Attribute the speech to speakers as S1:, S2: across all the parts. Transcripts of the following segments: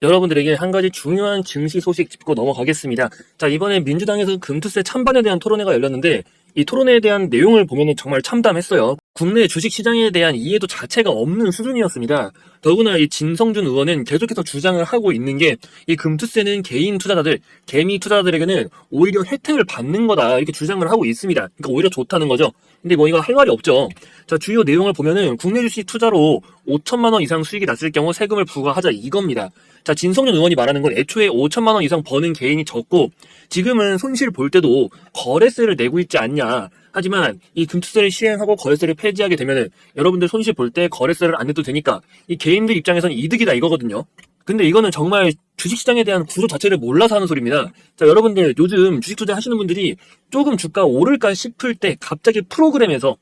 S1: 여러분들에게 한 가지 중요한 증시 소식 짚고 넘어가겠습니다. 자, 이번에 민주당에서 금투세 찬반에 대한 토론회가 열렸는데 이 토론회에 대한 내용을 보면 정말 참담했어요. 국내 주식시장에 대한 이해도 자체가 없는 수준이었습니다. 더구나 이 진성준 의원은 계속해서 주장을 하고 있는 게 이 금투세는 개인 투자자들, 개미 투자자들에게는 오히려 혜택을 받는 거다 이렇게 주장을 하고 있습니다. 그러니까 오히려 좋다는 거죠. 근데 뭐 이거 할 말이 없죠. 자, 주요 내용을 보면은 국내 주식 투자로 5천만 원 이상 수익이 났을 경우 세금을 부과하자 이겁니다. 자, 진성준 의원이 말하는 건 애초에 5천만 원 이상 버는 개인이 적고 지금은 손실 볼 때도 거래세를 내고 있지 않냐. 하지만 이 금투세를 시행하고 거래세를 폐지하게 되면은 여러분들 손실 볼 때 거래세를 안 내도 되니까 이 개인들 입장에서는 이득이다 이거거든요. 근데 이거는 정말 주식시장에 대한 구조 자체를 몰라서 하는 소리입니다. 자, 여러분들 요즘 주식 투자 하시는 분들이 조금 주가 오를까 싶을 때 갑자기 프로그램에서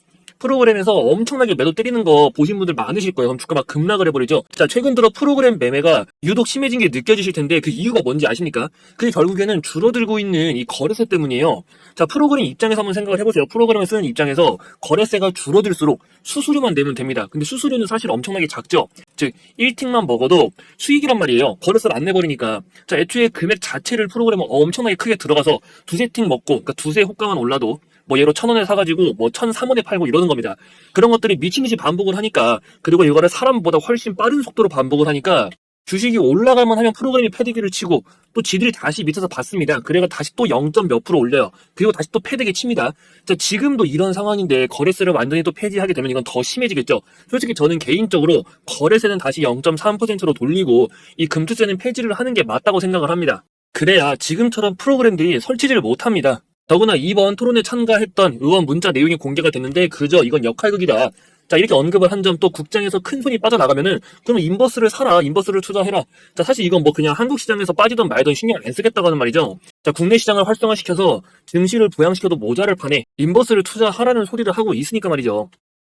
S1: 엄청나게 매도 때리는 거 보신 분들 많으실 거예요. 그럼 주가 막 급락을 해버리죠. 자, 최근 들어 프로그램 매매가 유독 심해진 게 느껴지실 텐데 그 이유가 뭔지 아십니까? 그게 결국에는 줄어들고 있는 이 거래세 때문이에요. 자, 프로그램 입장에서 한번 생각을 해보세요. 프로그램을 쓰는 입장에서 거래세가 줄어들수록 수수료만 내면 됩니다. 근데 수수료는 사실 엄청나게 작죠. 즉 1틱만 먹어도 수익이란 말이에요. 거래세를 안 내버리니까. 자, 애초에 금액 자체를 프로그램은 엄청나게 크게 들어가서 두세 틱 먹고, 그러니까 두세 호가만 올라도 뭐 얘로 1,000원에 사가지고 뭐 1,300원에 팔고 이러는 겁니다. 그런 것들이 미친 듯이 반복을 하니까, 그리고 이거를 사람보다 훨씬 빠른 속도로 반복을 하니까 주식이 올라갈만 하면 프로그램이 패대기를 치고 또 지들이 다시 밑에서 받습니다. 그래가 다시 또 0. 몇 프로 올려요. 그리고 다시 또 패대기 칩니다. 자, 지금도 이런 상황인데 거래세를 완전히 또 폐지하게 되면 이건 더 심해지겠죠. 솔직히 저는 개인적으로 거래세는 다시 0.3%로 돌리고 이 금투세는 폐지를 하는 게 맞다고 생각을 합니다. 그래야 지금처럼 프로그램들이 설치지를 못합니다. 더구나 이번 토론에 참가했던 의원 문자 내용이 공개가 됐는데 그저 이건 역할극이다. 자, 이렇게 언급을 한 점 또 국장에서 큰 손이 빠져나가면은 그럼 인버스를 사라, 인버스를 투자해라. 자, 사실 이건 뭐 그냥 한국 시장에서 빠지던 말던 신경 안 쓰겠다고 하는 말이죠. 자, 국내 시장을 활성화시켜서 증시를 부양시켜도 모자랄 판에 인버스를 투자하라는 소리를 하고 있으니까 말이죠.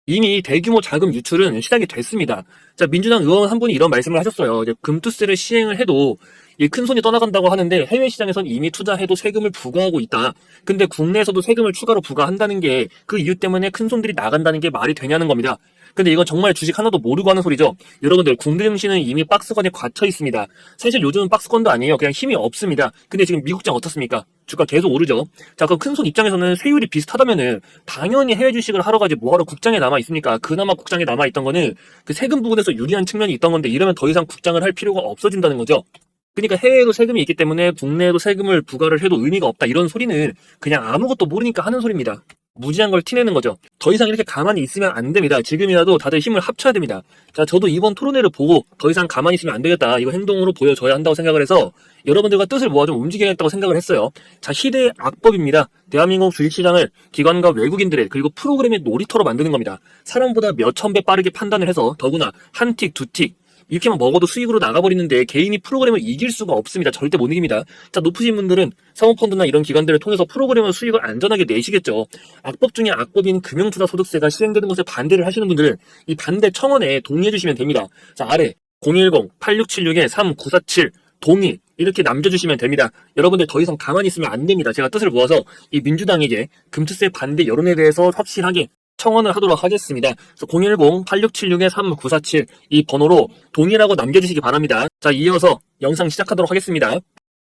S1: 이미 대규모 자금 유출은 시작이 됐습니다. 자, 민주당 의원 한 분이 이런 말씀을 하셨어요. 이제 금투세를 시행을 해도 이 큰 손이 떠나간다고 하는데 해외 시장에선 이미 투자해도 세금을 부과하고 있다. 근데 국내에서도 세금을 추가로 부과한다는 게 그 이유 때문에 큰 손들이 나간다는 게 말이 되냐는 겁니다. 근데 이건 정말 주식 하나도 모르고 하는 소리죠. 여러분들 국내 증시는 이미 박스권에 갇혀 있습니다. 사실 요즘은 박스권도 아니에요. 그냥 힘이 없습니다. 근데 지금 미국장 어떻습니까? 주가 계속 오르죠. 자, 그럼 큰 손 입장에서는 세율이 비슷하다면은 당연히 해외 주식을 하러 가지 뭐하러 국장에 남아 있습니까? 그나마 국장에 남아 있던 거는 그 세금 부분에서 유리한 측면이 있던 건데 이러면 더 이상 국장을 할 필요가 없어진다는 거죠. 그러니까 해외에도 세금이 있기 때문에 국내에도 세금을 부과를 해도 의미가 없다 이런 소리는 그냥 아무것도 모르니까 하는 소리입니다. 무지한 걸 티내는 거죠. 더 이상 이렇게 가만히 있으면 안 됩니다. 지금이라도 다들 힘을 합쳐야 됩니다. 자, 저도 이번 토론회를 보고 더 이상 가만히 있으면 안 되겠다. 이거 행동으로 보여줘야 한다고 생각을 해서 여러분들과 뜻을 모아 좀 움직여야겠다고 생각을 했어요. 자, 시대의 악법입니다. 대한민국 주식시장을 기관과 외국인들의 그리고 프로그램의 놀이터로 만드는 겁니다. 사람보다 몇천 배 빠르게 판단을 해서 더구나 한 틱, 두 틱, 이렇게만 먹어도 수익으로 나가버리는데 개인이 프로그램을 이길 수가 없습니다. 절대 못 이깁니다. 자, 높으신 분들은 사모펀드나 이런 기관들을 통해서 프로그램을 수익을 안전하게 내시겠죠. 악법 중에 악법인 금융투자소득세가 시행되는 것에 반대를 하시는 분들은 이 반대 청원에 동의해 주시면 됩니다. 자, 아래 010-8676-3947 동의 이렇게 남겨주시면 됩니다. 여러분들 더 이상 가만히 있으면 안 됩니다. 제가 뜻을 모아서 이 민주당에게 금투세 반대 여론에 대해서 확실하게 청원을 하도록 하겠습니다. 그래서 010-8676-3947 이 번호로 동의라고 남겨주시기 바랍니다. 자, 이어서 영상 시작하도록 하겠습니다.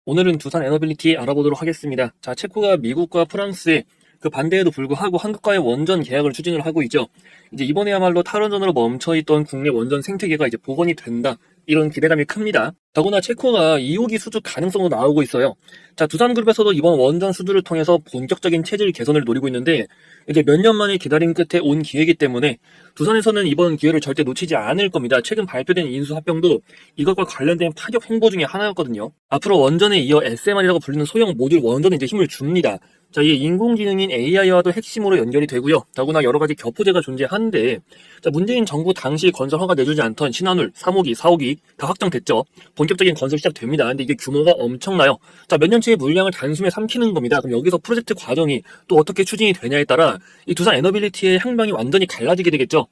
S1: 오늘은 두산 에너빌리티 알아보도록 하겠습니다. 자, 체코가 미국과 프랑스의 그 반대에도 불구하고 한국과의 원전 계약을 추진을 하고 있죠. 이제 이번에야말로 탈원전으로 멈춰있던 국내 원전 생태계가 이제 복원이 된다. 이런 기대감이 큽니다. 더구나 체코가 2호기 수주 가능성도 나오고 있어요. 자, 두산그룹에서도 이번 원전 수주를 통해서 본격적인 체질 개선을 노리고 있는데 이제 몇 년 만에 기다림 끝에 온 기회이기 때문에 두산에서는 이번 기회를 절대 놓치지 않을 겁니다. 최근 발표된 인수합병도 이것과 관련된 파격 행보 중에 하나였거든요. 앞으로 원전에 이어 SMR이라고 불리는 소형 모듈 원전에 이제 힘을 줍니다. 자, 이 인공지능인 AI와도 핵심으로 연결이 되고요. 더구나 여러 가지 겹포제가 존재하는데, 자, 문재인 정부 당시 건설 허가 내주지 않던 신한울 3호기, 4호기 다 확정됐죠. 본격적인 건설 시작됩니다. 근데 이게 규모가 엄청나요. 자, 몇 년치의 물량을 단숨에 삼키는 겁니다. 그럼 여기서 프로젝트 과정이 또 어떻게 추진이 되냐에 따라 이 두산 에너빌리티의 향방이 완전히 갈라지게 되겠죠.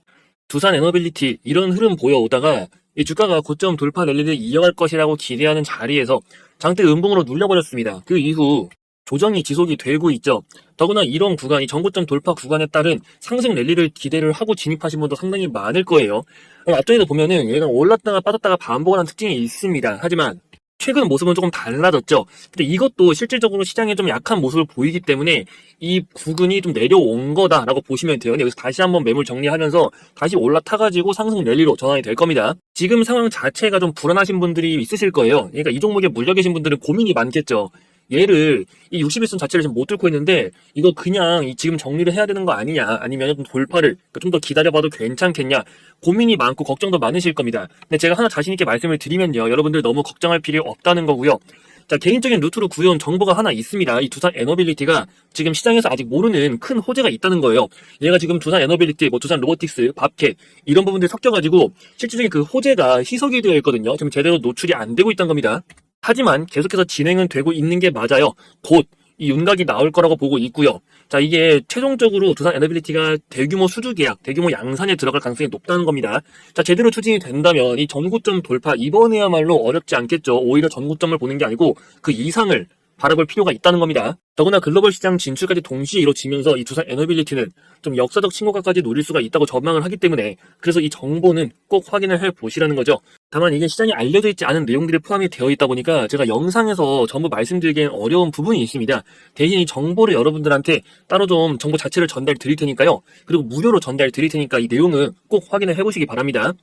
S1: 두산 에너빌리티 이런 흐름 보여오다가 이 주가가 고점 돌파 랠리를 이어갈 것이라고 기대하는 자리에서 장대 음봉으로 눌려버렸습니다. 그 이후 조정이 지속이 되고 있죠. 더구나 이런 구간, 이 전고점 돌파 구간에 따른 상승 랠리를 기대를 하고 진입하신 분도 상당히 많을 거예요. 앞전에도 보면은 얘가 올랐다가 빠졌다가 반복을 한 특징이 있습니다. 하지만 최근 모습은 조금 달라졌죠. 근데 이것도 실질적으로 시장에 좀 약한 모습을 보이기 때문에 이 구간이 좀 내려온 거다라고 보시면 돼요. 여기서 다시 한번 매물 정리하면서 다시 올라타가지고 상승 랠리로 전환이 될 겁니다. 지금 상황 자체가 좀 불안하신 분들이 있으실 거예요. 그러니까 이 종목에 물려 계신 분들은 고민이 많겠죠. 얘를 이 61선 자체를 지금 못 뚫고 있는데 이거 그냥 지금 정리를 해야 되는 거 아니냐, 아니면 좀 돌파를 좀 더 기다려봐도 괜찮겠냐, 고민이 많고 걱정도 많으실 겁니다. 근데 제가 하나 자신 있게 말씀을 드리면요, 여러분들 너무 걱정할 필요 없다는 거고요. 자, 개인적인 루트로 구해온 정보가 하나 있습니다. 이 두산 에너빌리티가 지금 시장에서 아직 모르는 큰 호재가 있다는 거예요. 얘가 지금 두산 에너빌리티, 두산 로보틱스, 밥캣 이런 부분들이 섞여가지고 실질적인 그 호재가 희석이 되어 있거든요. 지금 제대로 노출이 안 되고 있다는 겁니다. 하지만 계속해서 진행은 되고 있는 게 맞아요. 곧 이 윤곽이 나올 거라고 보고 있고요. 자, 이게 최종적으로 두산 에너빌리티가 대규모 수주 계약, 대규모 양산에 들어갈 가능성이 높다는 겁니다. 자, 제대로 추진이 된다면 이 전고점 돌파 이번에야말로 어렵지 않겠죠. 오히려 전고점을 보는 게 아니고 그 이상을 바라볼 필요가 있다는 겁니다. 더구나 글로벌 시장 진출까지 동시에 이루어지면서 이 두산 에너빌리티는 좀 역사적 신고가까지 노릴 수가 있다고 전망을 하기 때문에, 그래서 이 정보는 꼭 확인을 해 보시라는 거죠. 다만 이게 시장에 알려져 있지 않은 내용들이 포함이 되어 있다 보니까 제가 영상에서 전부 말씀드리기엔 어려운 부분이 있습니다. 대신 이 정보를 여러분들한테 따로 좀 정보 자체를 전달 드릴 테니까요. 그리고 무료로 전달 드릴 테니까 이 내용은 꼭 확인을 해 보시기 바랍니다.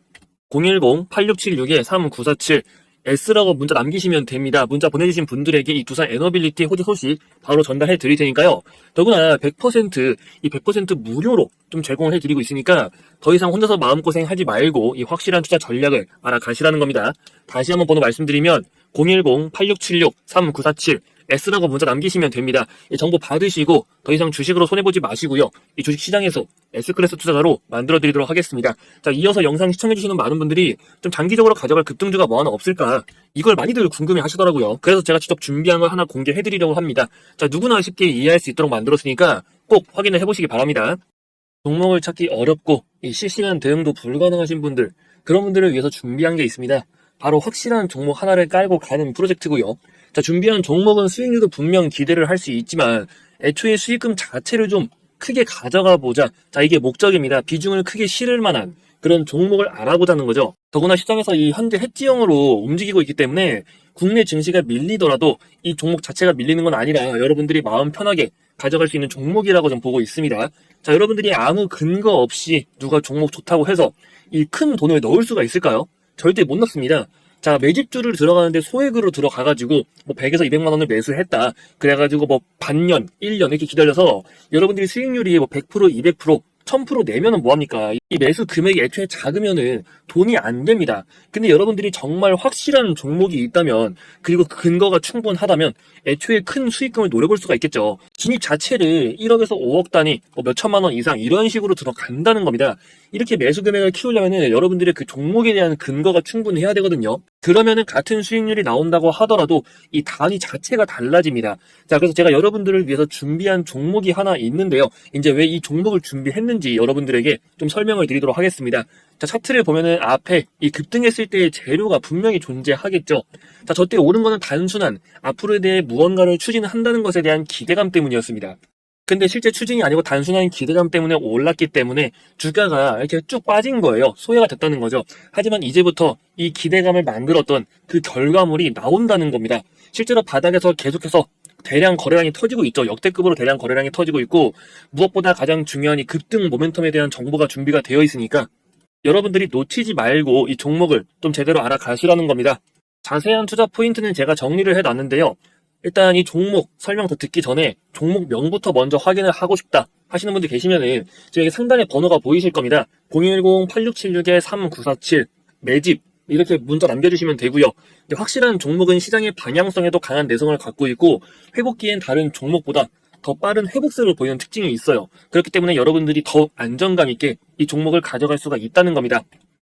S1: 010-8676-3947 S라고 문자 남기시면 됩니다. 문자 보내주신 분들에게 이 두산 에너빌리티 호재 소식 바로 전달해 드릴 테니까요. 더구나 100% 무료로 좀 제공을 해드리고 있으니까 더 이상 혼자서 마음고생 하지 말고 이 확실한 투자 전략을 알아가시라는 겁니다. 다시 한번 번호 말씀드리면 010-8676-3947 S라고 문자 남기시면 됩니다. 이 정보 받으시고 더 이상 주식으로 손해보지 마시고요. 이 주식시장에서 S클래스 투자자로 만들어드리도록 하겠습니다. 자, 이어서 영상 시청해주시는 많은 분들이 좀 장기적으로 가져갈 급등주가 뭐 하나 없을까, 이걸 많이들 궁금해 하시더라고요. 그래서 제가 직접 준비한 걸 하나 공개해드리려고 합니다. 자, 누구나 쉽게 이해할 수 있도록 만들었으니까 꼭 확인을 해보시기 바랍니다. 종목을 찾기 어렵고 이 실시간 대응도 불가능하신 분들, 그런 분들을 위해서 준비한 게 있습니다. 바로 확실한 종목 하나를 깔고 가는 프로젝트고요. 자, 준비한 종목은 수익률도 분명 기대를 할 수 있지만 애초에 수익금 자체를 좀 크게 가져가 보자. 자, 이게 목적입니다. 비중을 크게 실을 만한 그런 종목을 알아보자는 거죠. 더구나 시장에서 이 현재 해지형으로 움직이고 있기 때문에 국내 증시가 밀리더라도 이 종목 자체가 밀리는 건 아니라 여러분들이 마음 편하게 가져갈 수 있는 종목이라고 좀 보고 있습니다. 자, 여러분들이 아무 근거 없이 누가 종목 좋다고 해서 이 큰 돈을 넣을 수가 있을까요? 절대 못 넣습니다. 자, 매집주를 들어가는데 소액으로 들어가가지고 100에서 200만 원을 매수했다. 그래가지고 반년, 1년 이렇게 기다려서 여러분들이 수익률이 100%, 200%, 1000% 내면은 뭐합니까? 이 매수 금액이 애초에 작으면은 돈이 안 됩니다. 근데 여러분들이 정말 확실한 종목이 있다면, 그리고 근거가 충분하다면 애초에 큰 수익금을 노려볼 수가 있겠죠. 진입 자체를 1억에서 5억 단위, 몇천만 원 이상 이런 식으로 들어간다는 겁니다. 이렇게 매수 금액을 키우려면은 여러분들의 그 종목에 대한 근거가 충분해야 되거든요. 그러면은 같은 수익률이 나온다고 하더라도 이 단위 자체가 달라집니다. 자, 그래서 제가 여러분들을 위해서 준비한 종목이 하나 있는데요. 이제 왜 이 종목을 준비했는지 여러분들에게 좀 설명을 드리도록 하겠습니다. 자, 차트를 보면은 앞에 이 급등했을 때의 재료가 분명히 존재하겠죠. 자, 저때 오른 거는 단순한 앞으로에 대해 무언가를 추진한다는 것에 대한 기대감 때문이었습니다. 근데 실제 추진이 아니고 단순한 기대감 때문에 올랐기 때문에 주가가 이렇게 쭉 빠진 거예요. 소외가 됐다는 거죠. 하지만 이제부터 이 기대감을 만들었던 그 결과물이 나온다는 겁니다. 실제로 바닥에서 계속해서 대량 거래량이 터지고 있죠. 역대급으로 대량 거래량이 터지고 있고, 무엇보다 가장 중요한 이 급등 모멘텀에 대한 정보가 준비가 되어 있으니까 여러분들이 놓치지 말고 이 종목을 좀 제대로 알아가시라는 겁니다. 자세한 투자 포인트는 제가 정리를 해놨는데요. 일단 이 종목 설명 더 듣기 전에 종목명부터 먼저 확인을 하고 싶다 하시는 분들 계시면은 여기 상단에 번호가 보이실 겁니다. 010-8676-3947 매집 이렇게 문자 남겨주시면 되고요. 확실한 종목은 시장의 방향성에도 강한 내성을 갖고 있고 회복기엔 다른 종목보다 더 빠른 회복세를 보이는 특징이 있어요. 그렇기 때문에 여러분들이 더 안정감 있게 이 종목을 가져갈 수가 있다는 겁니다.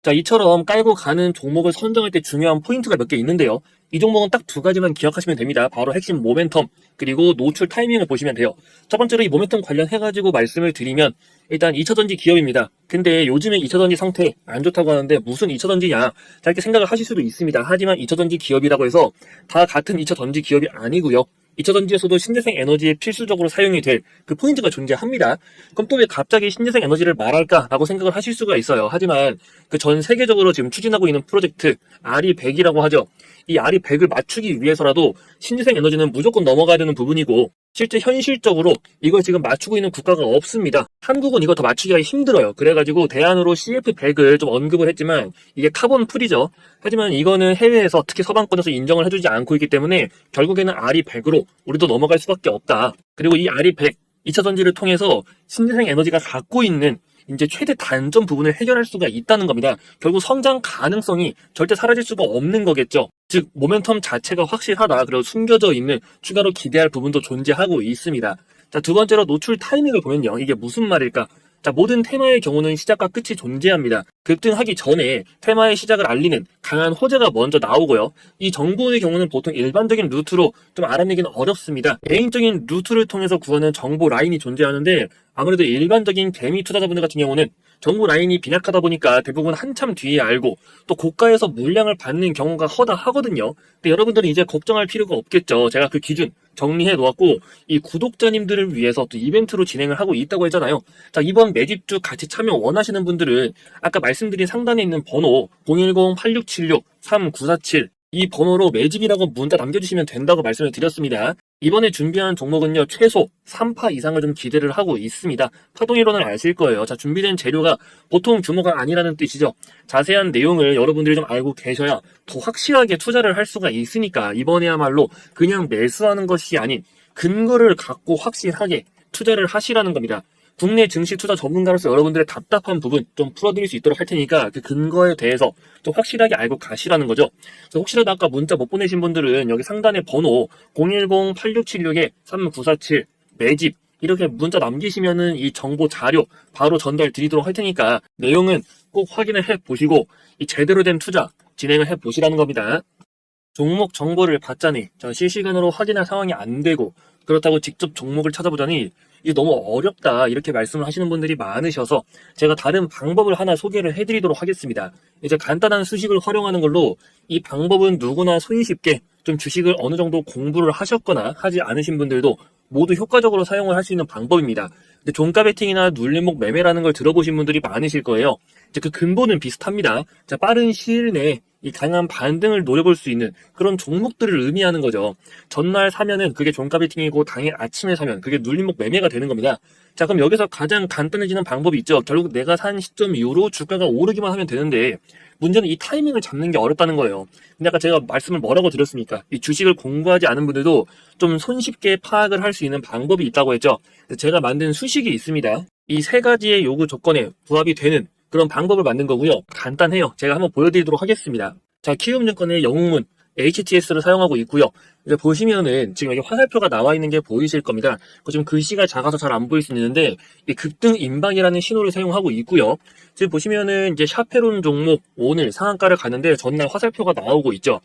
S1: 자, 이처럼 깔고 가는 종목을 선정할 때 중요한 포인트가 몇 개 있는데요. 이 종목은 딱 두 가지만 기억하시면 됩니다. 바로 핵심 모멘텀, 그리고 노출 타이밍을 보시면 돼요. 첫 번째로 이 모멘텀 관련해가지고 말씀을 드리면 일단 2차전지 기업입니다. 근데 요즘에 2차전지 상태 안 좋다고 하는데 무슨 2차전지냐? 자, 이렇게 생각을 하실 수도 있습니다. 하지만 2차전지 기업이라고 해서 다 같은 2차전지 기업이 아니고요. 2차 전지에서도 신재생 에너지에 필수적으로 사용이 될 그 포인트가 존재합니다. 그럼 또 왜 갑자기 신재생 에너지를 말할까라고 생각을 하실 수가 있어요. 하지만 그 전 세계적으로 지금 추진하고 있는 프로젝트 RE100이라고 하죠. 이 RE100을 맞추기 위해서라도 신재생 에너지는 무조건 넘어가야 되는 부분이고, 실제 현실적으로 이걸 지금 맞추고 있는 국가가 없습니다. 한국은 이거 더 맞추기가 힘들어요. 그래가지고 대안으로 CF100을 좀 언급을 했지만 이게 카본 풀이죠. 하지만 이거는 해외에서, 특히 서방권에서 인정을 해주지 않고 있기 때문에 결국에는 RE100으로 우리도 넘어갈 수밖에 없다. 그리고 이 RE100 2차 전지를 통해서 신재생 에너지가 갖고 있는 이제 최대 단점 부분을 해결할 수가 있다는 겁니다. 결국 성장 가능성이 절대 사라질 수가 없는 거겠죠. 즉 모멘텀 자체가 확실하다. 그리고 숨겨져 있는 추가로 기대할 부분도 존재하고 있습니다. 자, 두 번째로 노출 타이밍을 보면요. 이게 무슨 말일까? 자, 모든 테마의 경우는 시작과 끝이 존재합니다. 급등하기 전에 테마의 시작을 알리는 강한 호재가 먼저 나오고요. 이 정보의 경우는 보통 일반적인 루트로 좀 알아내기는 어렵습니다. 개인적인 루트를 통해서 구하는 정보 라인이 존재하는데, 아무래도 일반적인 개미 투자자분들 같은 경우는 정보 라인이 빈약하다 보니까 대부분 한참 뒤에 알고 또 고가에서 물량을 받는 경우가 허다하거든요. 근데 여러분들은 이제 걱정할 필요가 없겠죠. 제가 그 기준 정리해 놓았고, 이 구독자님들을 위해서 또 이벤트로 진행을 하고 있다고 했잖아요. 자, 이번 매집주 같이 참여 원하시는 분들은 아까 말씀드린 상단에 있는 번호 010-8676-3947 이 번호로 매집이라고 문자 남겨주시면 된다고 말씀을 드렸습니다. 이번에 준비한 종목은요, 최소 3파 이상을 좀 기대를 하고 있습니다. 파동이론을 아실 거예요. 자, 준비된 재료가 보통 규모가 아니라는 뜻이죠. 자세한 내용을 여러분들이 좀 알고 계셔야 더 확실하게 투자를 할 수가 있으니까 이번에야말로 그냥 매수하는 것이 아닌 근거를 갖고 확실하게 투자를 하시라는 겁니다. 국내 증시 투자 전문가로서 여러분들의 답답한 부분 좀 풀어드릴 수 있도록 할 테니까 그 근거에 대해서 좀 확실하게 알고 가시라는 거죠. 그래서 혹시라도 아까 문자 못 보내신 분들은 여기 상단에 번호 010-8676-3947 매집 이렇게 문자 남기시면은 이 정보 자료 바로 전달 드리도록 할 테니까 내용은 꼭 확인을 해 보시고 이 제대로 된 투자 진행을 해 보시라는 겁니다. 종목 정보를 받자니 전 실시간으로 확인할 상황이 안 되고, 그렇다고 직접 종목을 찾아보자니 이게 너무 어렵다 이렇게 말씀을 하시는 분들이 많으셔서 제가 다른 방법을 하나 소개를 해드리도록 하겠습니다. 이제 간단한 수식을 활용하는 걸로 이 방법은 누구나 손쉽게 좀 주식을 어느 정도 공부를 하셨거나 하지 않으신 분들도 모두 효과적으로 사용을 할 수 있는 방법입니다. 근데 종가 베팅이나 눌림목 매매라는 걸 들어보신 분들이 많으실 거예요. 이제 그 근본은 비슷합니다. 자, 빠른 시일 내에 이 강한 반등을 노려볼 수 있는 그런 종목들을 의미하는 거죠. 전날 사면은 그게 종가 베팅이고 당일 아침에 사면 그게 눌림목 매매가 되는 겁니다. 자, 그럼 여기서 가장 간단해지는 방법이 있죠. 결국 내가 산 시점 이후로 주가가 오르기만 하면 되는데, 문제는 이 타이밍을 잡는 게 어렵다는 거예요. 근데 아까 제가 말씀을 뭐라고 드렸습니까? 이 주식을 공부하지 않은 분들도 좀 손쉽게 파악을 할 수 있는 방법이 있다고 했죠. 제가 만든 수식이 있습니다. 이 세 가지의 요구 조건에 부합이 되는 그런 방법을 만든 거고요. 간단해요. 제가 한번 보여드리도록 하겠습니다. 자, 키움증권의 영웅문 HTS를 사용하고 있고요. 이제 보시면은 지금 여기 화살표가 나와 있는 게 보이실 겁니다. 지금 글씨가 작아서 잘 안 보일 수 있는데 이 급등 임박이라는 신호를 사용하고 있고요. 지금 보시면은 이제 샤페론 종목 오늘 상한가를 가는데 전날 화살표가 나오고 있죠.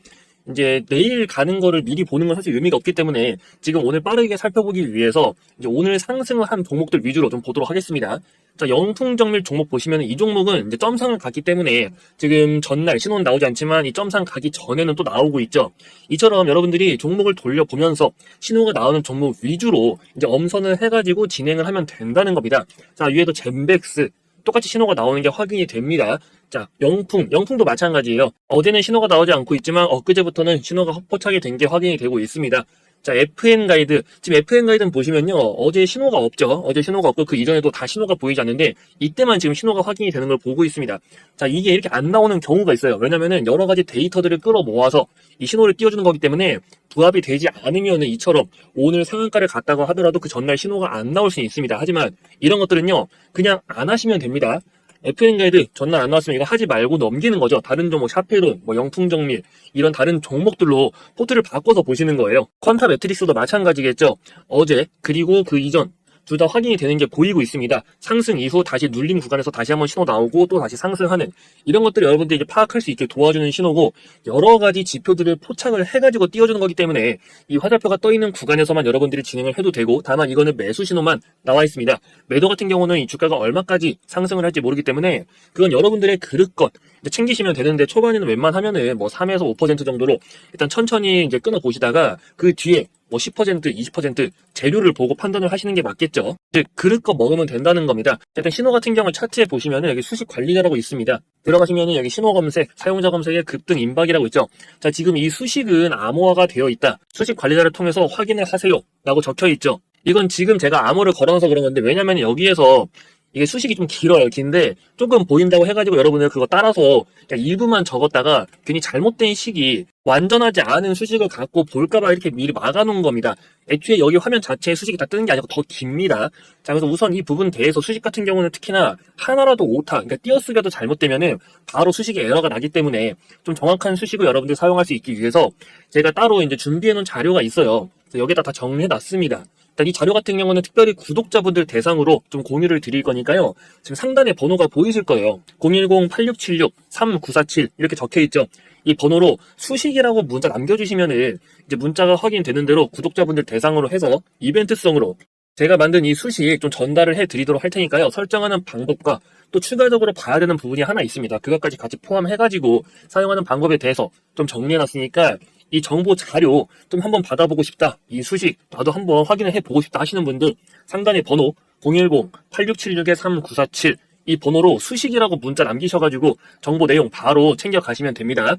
S1: 이제 내일 가는 거를 미리 보는 건 사실 의미가 없기 때문에 지금 오늘 빠르게 살펴보기 위해서 이제 오늘 상승을 한 종목들 위주로 좀 보도록 하겠습니다. 자, 영풍정밀 종목 보시면 이 종목은 이제 점상을 갔기 때문에 지금 전날 신호는 나오지 않지만 이 점상 가기 전에는 또 나오고 있죠. 이처럼 여러분들이 종목을 돌려보면서 신호가 나오는 종목 위주로 이제 엄선을 해가지고 진행을 하면 된다는 겁니다. 자, 위에도 젠백스 똑같이 신호가 나오는 게 확인이 됩니다. 자, 영풍도 마찬가지예요. 어제는 신호가 나오지 않고 있지만 엊그제부터는 신호가 헛포착이 된 게 확인이 되고 있습니다. 자, FN 가이드. 지금 FN 가이드는 보시면요. 어제 신호가 없죠. 어제 신호가 없고 그 이전에도 다 신호가 보이지 않는데 이때만 지금 신호가 확인이 되는 걸 보고 있습니다. 자, 이게 이렇게 안 나오는 경우가 있어요. 왜냐면은 여러 가지 데이터들을 끌어 모아서 이 신호를 띄워주는 거기 때문에 부합이 되지 않으면은 이처럼 오늘 상한가를 갔다고 하더라도 그 전날 신호가 안 나올 수 있습니다. 하지만 이런 것들은요. 그냥 안 하시면 됩니다. FN 가이드 전날 안 나왔으면 이거 하지 말고 넘기는 거죠. 다른 종목 샤페론, 영풍정밀 이런 다른 종목들로 포트를 바꿔서 보시는 거예요. 퀀타 매트릭스도 마찬가지겠죠. 어제 그리고 그 이전 둘 다 확인이 되는 게 보이고 있습니다. 상승 이후 다시 눌림 구간에서 다시 한번 신호 나오고 또 다시 상승하는 이런 것들을 여러분들이 이제 파악할 수 있게 도와주는 신호고, 여러 가지 지표들을 포착을 해가지고 띄워주는 거기 때문에 이 화살표가 떠 있는 구간에서만 여러분들이 진행을 해도 되고, 다만 이거는 매수 신호만 나와 있습니다. 매도 같은 경우는 이 주가가 얼마까지 상승을 할지 모르기 때문에 그건 여러분들의 그릇것 이제 챙기시면 되는데, 초반에는 웬만하면은 3에서 5% 정도로 일단 천천히 이제 끊어 보시다가 그 뒤에 뭐 10%, 20% 재료를 보고 판단을 하시는 게 맞겠죠. 즉 그릇 거 먹으면 된다는 겁니다. 일단 신호 같은 경우 차트에 보시면은 여기 수식 관리자라고 있습니다. 들어가시면은 여기 신호 검색, 사용자 검색에 급등 임박이라고 있죠. 자, 지금 이 수식은 암호화가 되어 있다. 수식 관리자를 통해서 확인을 하세요. 라고 적혀 있죠. 이건 지금 제가 암호를 걸어놔서 그런 건데, 왜냐면 여기에서 이게 수식이 좀 길어요. 긴데 조금 보인다고 해가지고 여러분들 그거 따라서 그냥 일부만 적었다가 괜히 잘못된 식이 완전하지 않은 수식을 갖고 볼까봐 이렇게 미리 막아놓은 겁니다. 애초에 여기 화면 자체에 수식이 다 뜨는 게 아니고 더 깁니다. 자, 그래서 우선 이 부분 대해서 수식 같은 경우는 특히나 하나라도 오타, 그러니까 띄어쓰기라도 잘못되면은 바로 수식에 에러가 나기 때문에 좀 정확한 수식을 여러분들이 사용할 수 있기 위해서 제가 따로 이제 준비해놓은 자료가 있어요. 그래서 여기다 다 정리해놨습니다. 이 자료 같은 경우는 특별히 구독자분들 대상으로 좀 공유를 드릴 거니까요. 지금 상단에 번호가 보이실 거예요. 010-8676-3947 이렇게 적혀 있죠. 이 번호로 수식이라고 문자 남겨주시면은 이제 문자가 확인되는 대로 구독자분들 대상으로 해서 이벤트성으로 제가 만든 이 수식 좀 전달을 해드리도록 할 테니까요. 설정하는 방법과 또 추가적으로 봐야 되는 부분이 하나 있습니다. 그것까지 같이 포함해가지고 사용하는 방법에 대해서 좀 정리해놨으니까 이 정보 자료 좀 한번 받아보고 싶다. 이 수식 나도 한번 확인을 해보고 싶다 하시는 분들 상단에 번호 010-8676-3947 이 번호로 수식이라고 문자 남기셔가지고 정보 내용 바로 챙겨가시면 됩니다.